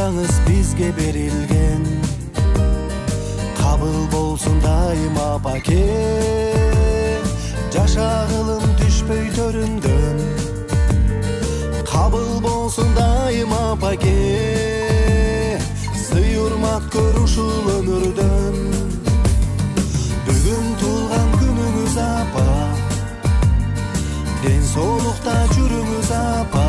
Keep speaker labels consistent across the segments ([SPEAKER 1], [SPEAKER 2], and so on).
[SPEAKER 1] жашаңыз бизге берилген. Кабыл болсун дайыма паке, жашагылым түшпөй төрүндөн. Кабыл болсун дайыма паке, сый урмат көр ушул өмүрдөн. Бүгүн туулган күнүңүз апа, ден соолукта жүрүңүз апа.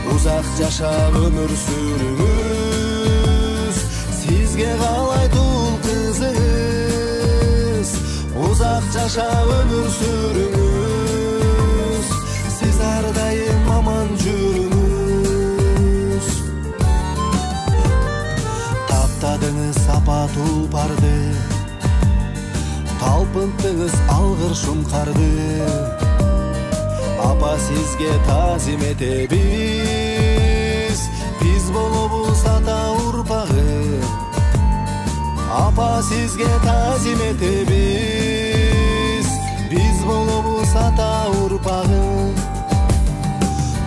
[SPEAKER 1] Узак жашап өмүр сүрүңүз, сизге каалайт ул кызыңыз. Узак жашап өмүр сүрүңүз, сиз ар дайым аман жүрүңүз. Таптадыңыз апа тулпарды, талпынттыңыз алгыр шумкарды. Апа сизге тазим этебиз, биз болобуз ата урпагы. Апа сизге тазим этебиз, биз болобуз ата урпагы.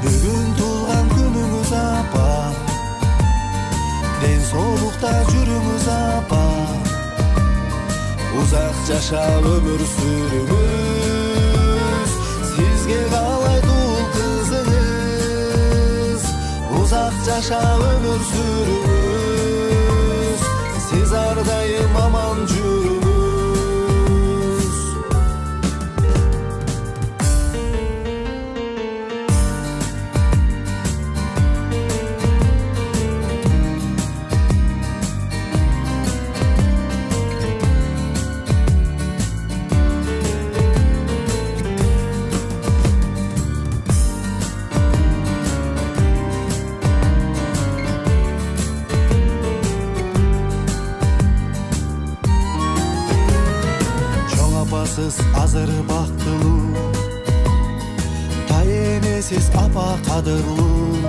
[SPEAKER 1] Бүгүн туулган күнүңүз апа, ден соолукта жүрүңүз апа. Узак жашап өмүр сүрүңүз, сизге каалайт ул кызыңыз. Узак жашап өмүр сүрүңүз, сиз ар дайым аман жүрүңүз. Сиз азыр бактылуу, тай энесиз апа кадырлуу.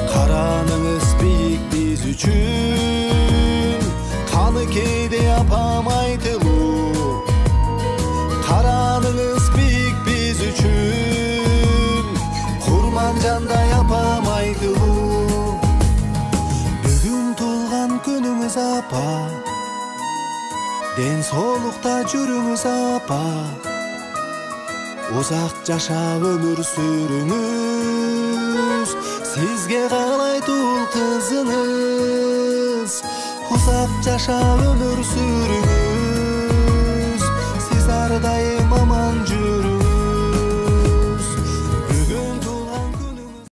[SPEAKER 1] Караныңыз бийик биз үчүн, каны кейде апам айтылуу. Караныңыз бийик биз үчүн, курман жандай апам айтылуу. Бүгүн туулган күнүңүз апа, ден соолукта жүрүңүз апа. Узак жашап өмүр сүрүңүз, сизге каалайт ул кызыңыз. Узак жашап өмүр сүрүңүз.